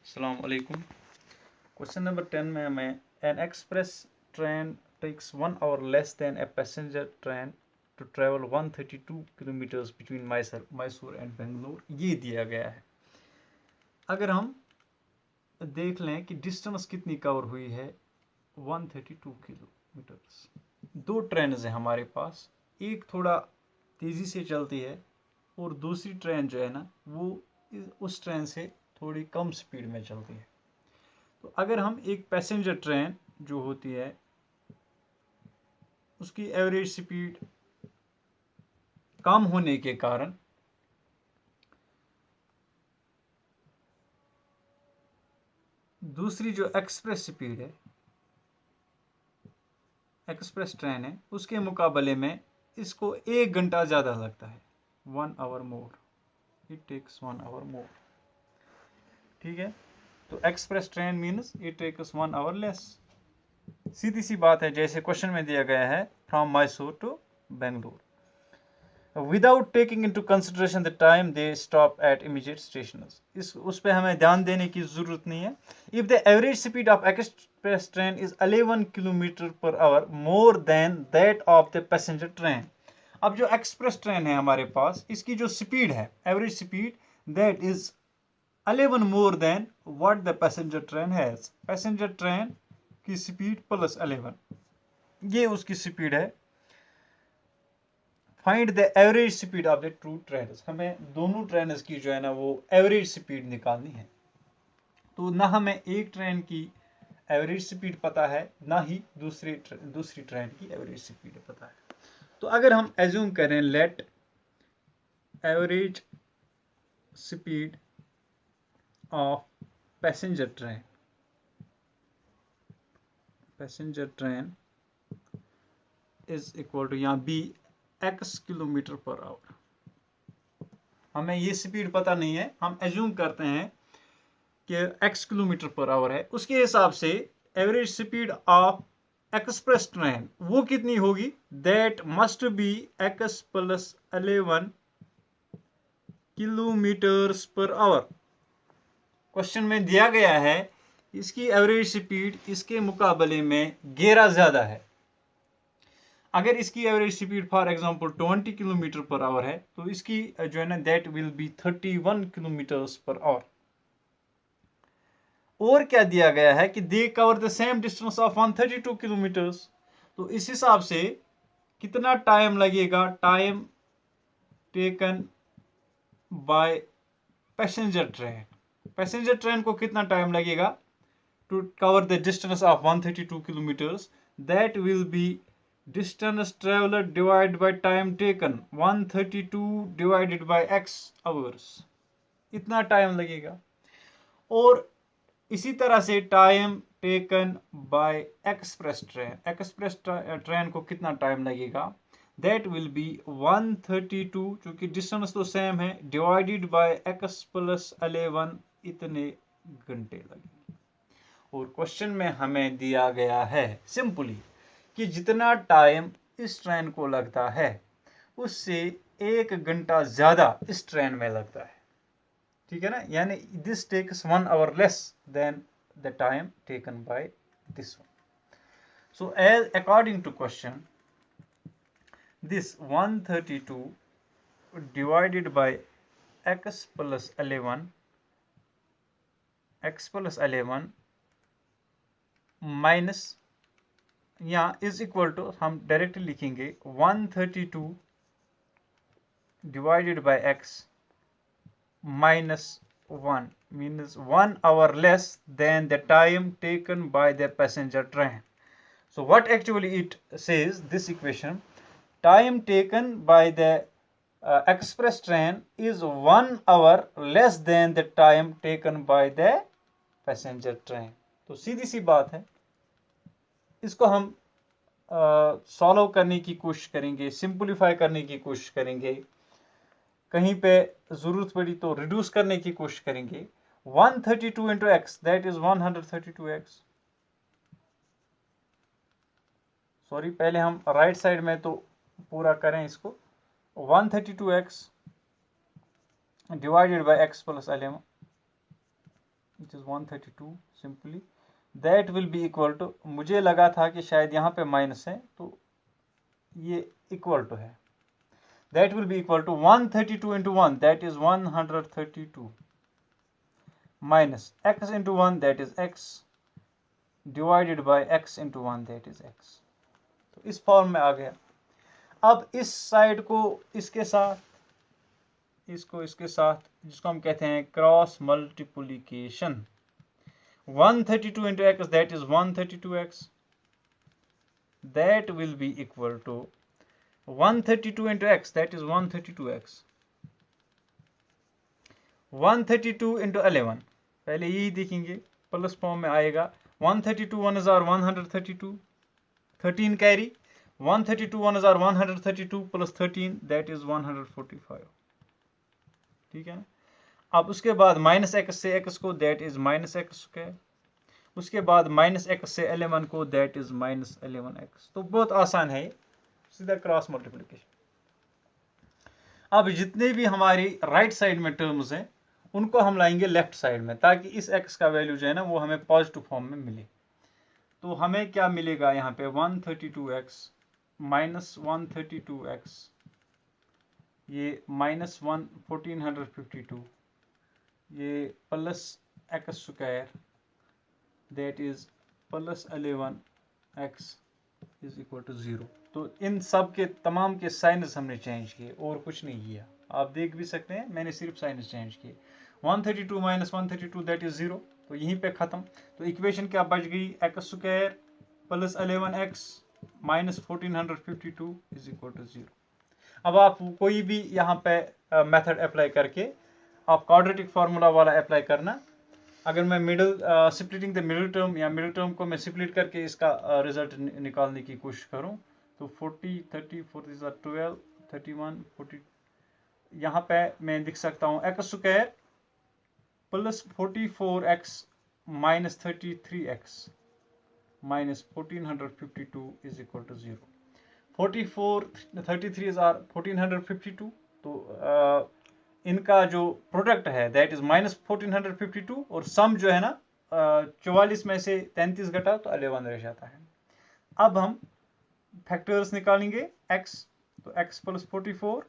अस्सलाम वालेकुम। Question number 10 में हमें an express train takes 1 hour less than a passenger train to travel 132 kilometres between Mysore and Bangalore, ये दिया गया है। अगर हम देख लें कि डिस्टेंस कितनी कवर हुई है 132 किलोमीटर्स। दो ट्रेन हैं हमारे पास, एक थोड़ा तेज़ी से चलती है और दूसरी ट्रेन जो है ना वो उस ट्रेन से थोड़ी कम स्पीड में चलती है। तो अगर हम एक पैसेंजर ट्रेन जो होती है उसकी एवरेज स्पीड कम होने के कारण दूसरी जो एक्सप्रेस ट्रेन है उसके मुकाबले में इसको 1 घंटा ज़्यादा लगता है। 1 hour more, it takes 1 hour more. ठीक है, तो express train means it takes 1 hour less. सीधी सी बात है, जैसे क्वेश्चन में दिया गया है from Mysore to Bangalore, without taking into consideration the time they stop at immediate stations. उस पर हमें ध्यान देने की जरूरत नहीं है। If the average speed of express train is 11 kilometre per hour more than that of the passenger train. अब जो एक्सप्रेस ट्रेन है हमारे पास, इसकी जो स्पीड है, average speed, that is 11 more than what the passenger train has. Passenger train की speed plus 11, ये उसकी स्पीड है। Find the average speed of the two trains. हमें दोनों ट्रेन्स की जो है ना वो एवरेज स्पीड निकालनी है। तो ना हमें एक ट्रेन की एवरेज स्पीड पता है, ना ही दूसरी ट्रेन की एवरेज स्पीड पता है। तो अगर हम एज्यूम करें, let average speed of passenger train is equal to, यहाँ be x kilometre per hour. हमें ये स्पीड पता नहीं है, हम एज्यूम करते हैं कि x किलोमीटर पर आवर है। उसके हिसाब से average speed of express train वो कितनी होगी, that must be x plus 11 kilometres per our. Question में दिया गया है इसकी एवरेज स्पीड इसके मुकाबले में 11 ज्यादा है। अगर इसकी average speed for example 20 kilometre per hour है तो इसकी जो है ना that will be 31 kilometres per hour. और क्या दिया गया है कि they cover the same distance of 132 kilometres. तो इस हिसाब से कितना टाइम लगेगा, time taken by passenger train को कितना टाइम लगेगा to cover the distance of 132 kilometres, that will be distance traveled divided by time taken, 132 divided by x hours, इतना टाइम लगेगा। और इसी तरह से time taken bye express train को कितना टाइम लगेगा, दैट विल बी 132, क्योंकि डिस्टेंस तो सेम है, डिवाइडेड बाय x प्लस 11, इतने घंटे लगेंगे। और क्वेश्चन में हमें दिया गया है सिंपली कि जितना टाइम इस ट्रेन को लगता है उससे 1 घंटा ज्यादा इस ट्रेन में लगता है। ठीक है ना, यानी this takes 1 hour less than the time taken by this one. So as according to question, this 132 divided by x plus 11 minus, यहाँ इज इक्वल टू, हम डायरेक्टली लिखेंगे 132 divided by x minus 1 means 1 hour less than the time taken by the passenger train. So what actually it says, this equation, time taken by the express train is 1 hour less than the time taken by the passenger train. तो सीधी सी बात है, इसको हम solve करने की कोशिश करेंगे, सिंपलीफाई करने की कोशिश करेंगे, कहीं पे जरूरत पड़ी तो रिड्यूस करने की कोशिश करेंगे। 132 into x, that is 132x। Sorry, पहले हम राइट साइड में तो पूरा करें इसको। 132x divided by x plus 11, which is 132 simply, that will be equal to, मुझे लगा था कि शायद यहाँ पे माइनस है तो ये इक्वल टू है, that will be equal to 132 into 1, that is 132, minus x into 1, that is x, divided by x into 1, that is x. तो इस फॉर्म में आ गया. अब इस साइड को इसके साथ, इसको इसके साथ, जिसको हम कहते हैं cross multiplication, 132 into x, that is 132x, that will be equal to 132 into x, that is 132x, 132 into 11, पहले यही देखेंगे, प्लस फॉर्म में आएगा. 132 1 is 132, 13 carry, 132 1 is 132 plus 13, that is 145. ठीक है ना. अब उसके बाद माइनस एक्स से एक्स को, that is minus x square. उसके बाद माइनस एक्स से 11 को, दैट इज माइनस 11x. तो बहुत आसान है, सीधा क्रॉस मल्टीप्लिकेशन. अब जितने भी हमारी राइट साइड में टर्म्स हैं उनको हम लाएंगे लेफ्ट साइड में, ताकि इस x का वैल्यू जो है ना वो हमें पॉजिटिव फॉर्म में मिले. तो हमें क्या मिलेगा यहाँ पे, 132x माइनस 132x, ये माइनस 1452, ये plus x square, that is plus 11x is equal to 0. तो इन सब के तमाम के साइनस हमने चेंज किए और कुछ नहीं किया. आप देख भी सकते हैं मैंने सिर्फ साइनस चेंज किए. 132 माइनस 132, दैट इज 0. तो यहीं पे खत्म. तो इक्वेशन क्या बच गई, x square plus 11x minus 1452 is equal to 0. अब आप कोई भी यहाँ पे मेथड अप्लाई करके आप क्वाड्रेटिक फार्मूला वाला अप्लाई करना. अगर मैं middle splitting the middle term या मिडिल टर्म को मैं स्प्लिट करके इसका रिजल्ट निकालने की कोशिश करूँ तो 40 30 40 12 31 40, यहाँ पे मैं लिख सकता हूँ x square plus 44x minus 33x minus 1452 is equal to 0. 33 are 1452. तो इनका जो प्रोडक्ट है दैट इज माइनस 1452 और सम जो है ना 44 में से 33 घटा तो 11 रह जाता है. अब हम फैक्टर्स निकालेंगे x, तो x प्लस 44,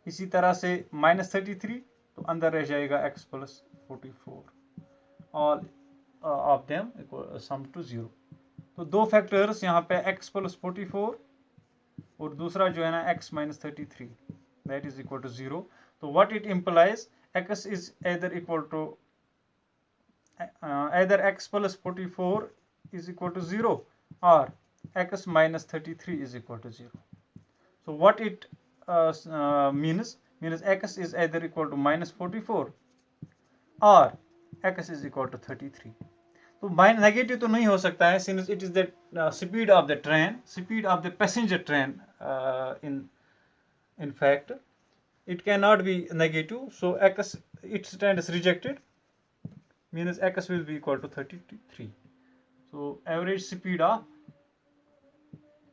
इसी तरह से माइनस 33, तो अंदर रह जाएगा x plus 44, all of them equal sum to 0. तो दो फैक्टर्स यहाँ पे x प्लस 44 और दूसरा जो है ना x minus 33, that is equal to 0. So what it implies, x is either equal to either x plus 44 is equal to 0 or x minus 33 is equal to 0. So what it means x is either equal to minus 44 or x is equal to 33. तो negative तो नहीं हो सकता है, since it is the speed of the train, speed of the passenger train in fact it cannot be negative, so x its stand is rejected, means x will be equal to 33. So average speed of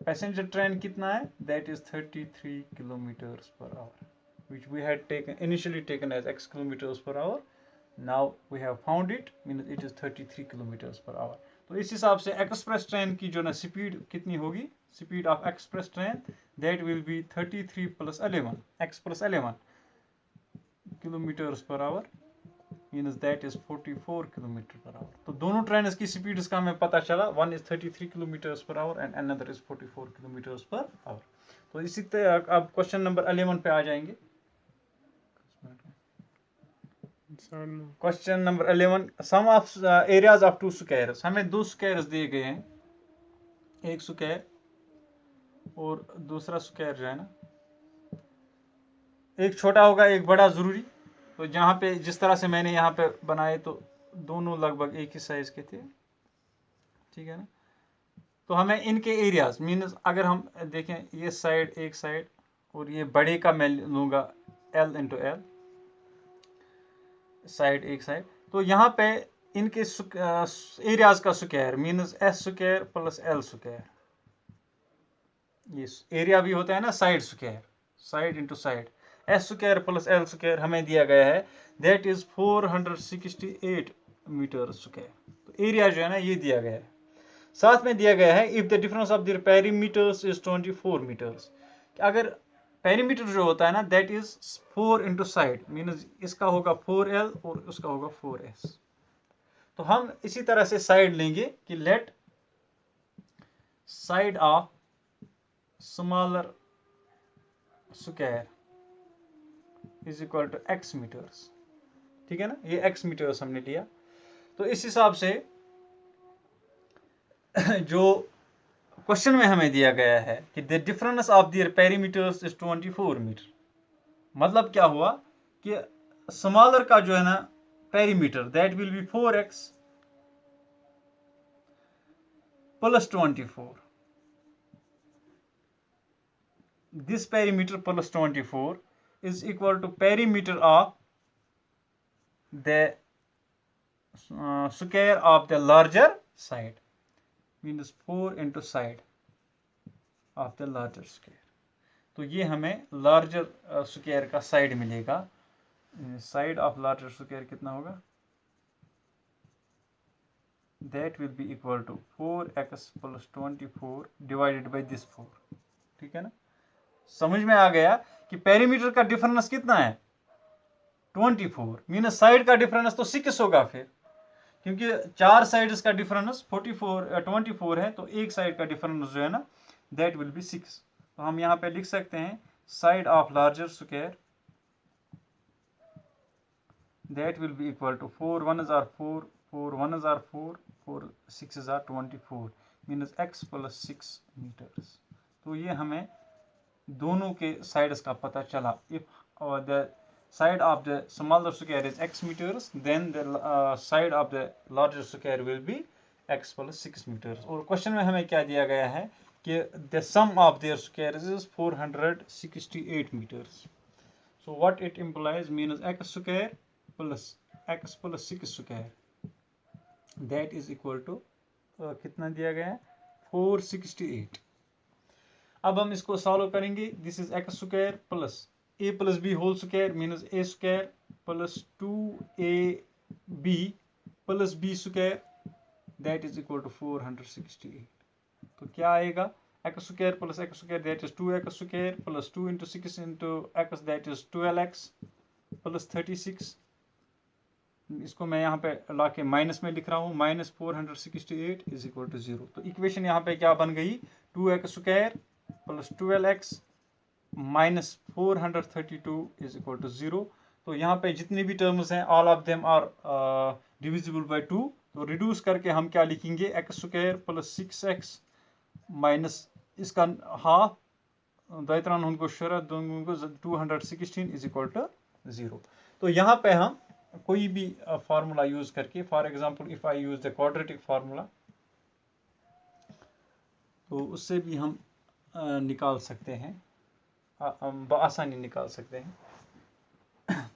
passenger train कितना है, that is 33 kilometers per hour, which we had initially taken as x kilometers per hour. Now we have found it, means it is 33 kilometers per hour. तो इस हिसाब से express train की जो ना speed कितनी होगी, speed of express train that will B 33 plus 11 x plus 11 kilometres per our, means that is 44 kilometre per our. तो दोनों ट्रेन की स्पीड का हमें पता चला, one is 33 kilometres per our and another is 44 kilometres per our. तो इसी तरह अब क्वेश्चन नंबर 11 पे आ जाएंगे. Question number 11, sum of areas of two squares. हमें दो स्क्वायर्स दिए गए हैं, एक स्क्वायर और दूसरा स्क्वायर जो है ना, एक छोटा होगा एक बड़ा जरूरी. तो जहाँ पे जिस तरह से मैंने यहाँ पे बनाए तो दोनों लगभग एक ही साइज के थे, ठीक है ना. तो हमें इनके एरियाज मीन्स अगर हम देखें ये साइड एक साइड और ये बड़े का मैं लूँगा L इंटू L, साइड एक साइड. तो यहाँ पे इनके एरियाज का square means S square plus L square. ये एरिया भी होता है ना side square, side into side, S square plus L square हमें दिया गया है. That is 468 metre square. तो एरिया जो है ना ये दिया गया है। साथ में दिया गया है if the difference of the perimeters is 24 metres. अगर पेरीमीटर जो होता है ना that is 4 into side, means इसका होगा 4L और उसका होगा 4S। तो हम इसी तरह से साइड लेंगे कि let side of smaller square is equal to x metres. ठीक है ना, ये x मीटर्स हमने लिया। तो इस हिसाब से जो क्वेश्चन में हमें दिया गया है कि the difference of their perimeters is 24 metre, मतलब क्या हुआ कि स्मॉलर का जो है ना perimeter that will be 4x plus 24, this perimeter plus 24 is equal to perimeter of the square of the larger side, means 4 into side of the larger square। तो ये हमें larger square का side मिलेगा। side of larger square कितना होगा, that will be equal to 4x plus 24 divided by this 4। ठीक है ना, समझ में आ गया कि पेरीमीटर का डिफरेंस कितना है 24, मीनस साइड का डिफरेंस तो 6 होगा फिर, क्योंकि चार साइड्स का डिफरेंस 24 है, तो एक साइड का डिफरेंस जो है ना दैट विल बी 6। तो हम यहाँ पे लिख सकते हैं side of larger square that will be equal to 4 1 are 4 4 1 are 4 4 6 are 24 minus x plus 6 metres. तो ये हमें दोनों के साइड्स का पता चला। If the side of the smaller square is x meters, then the side of the larger square will be x plus 6 meters। और question में हमें क्या दिया गया है कि the sum of their squares is 468 meters। So what it implies means x square plus x plus 6 square that is equal to कितना दिया गया है 468। अब हम इसको सॉल्व करेंगे। This is x square plus a plus b whole square minus a square plus 2ab plus b square that is equal to 468। तो क्या आएगा x square plus x square that is 2x square plus 2 into 6 into x that is 12x plus 36। इसको मैं यहाँ पे ला के minus में लिख रहा हूँ, माइनस 468 इज इक्वल टू 0। तो इक्वेशन यहाँ पे क्या बन गई 2x square plus 12x minus 432 is equal to 0। तो यहाँ पे जितनी भी टर्म्स हैं all of them are divisible by 2। तो रिड्यूस करके हम क्या लिखेंगे x square plus 6x minus इसका हाफ दैत्रान उनको शरत 216 इज इक्वल टू 0। तो यहाँ पे हम कोई भी फार्मूला यूज करके, for example if I use the quadratic formula, तो उससे भी हम निकाल सकते हैं, आसानी निकाल सकते हैं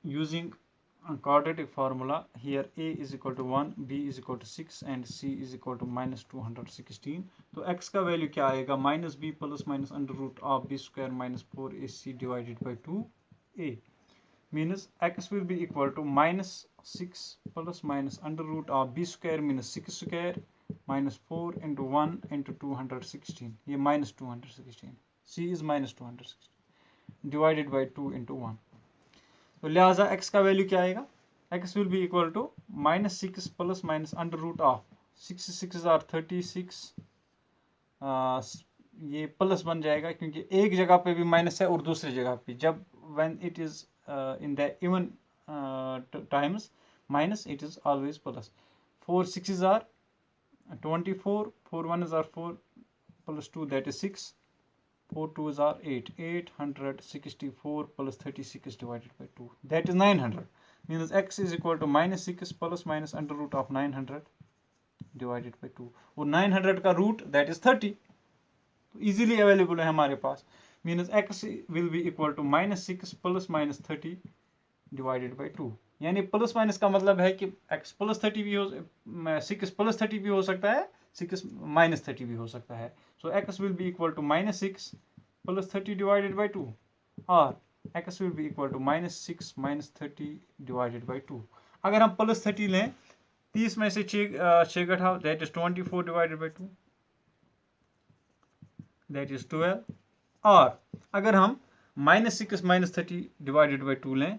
using quadratic formula। here a is equal to 1, b is equal to 6 and c is equal to minus 216। तो x का वैल्यू क्या आएगा minus b plus minus under root of b square minus 4ac divided by 2a minus x will be equal to minus 6 plus minus under root of b square minus 6 square minus 4 into 1 into 216, ये minus 216, c is minus 216 divided by 2 into 1। तो लिहाजा x का value क्या आएगा x will be equal to minus 6 plus minus under root of 6 6 are 36, ये plus बन जाएगा क्योंकि एक जगह पे भी माइनस है और दूसरी जगह पे जब when it is in the even times minus it is always plus। 4 6s are 24, 4 1s are 4 plus 2 that is 6, 4 2s are 8, 864 plus 36 divided by 2 that is 900 means x is equal to minus 6 plus minus under root of 900 divided by 2 और 900 का root that is 30। तो easily available है हमारे पास, means x will be equal to minus 6 plus minus 30 divided by 2। यानी plus minus का मतलब है कि x प्लस 30 भी हो, 6 प्लस 30 भी हो सकता है, 6 माइनस 30 भी हो सकता है। So x will be equal to minus 6 plus 30 divided by 2 और x will be equal to -6 minus 30 divided by 2. अगर हम प्लस 30 लें, 30 में से 6 घटाओ, that is 24 divided by 2, that is 12. और अगर हम -6 minus 30 divided by 2 लें,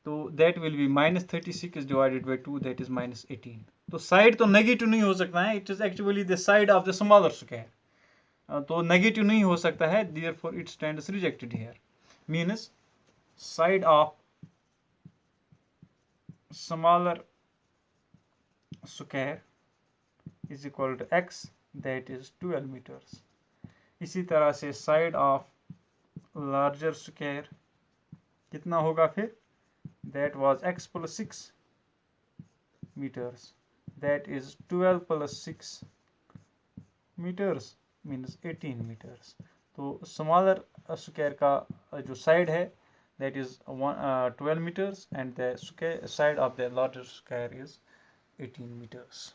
तो that will B -36 divided by 2, that is -18. तो साइड तो नेगेटिव नहीं हो सकता है, it is actually the side of the smaller square. तो नेगेटिव नहीं हो सकता है, therefore it stands rejected here. Means side of smaller square is equal to x, that is 12 meters. इसी तरह से साइड ऑफ लार्जर स्क्वायर कितना होगा फिर, that was x plus 6 meters, that is 12 plus 6 meters means 18 meters. तो smaller square का जो side है that is 12 meters and the side of the larger square is 18 meters.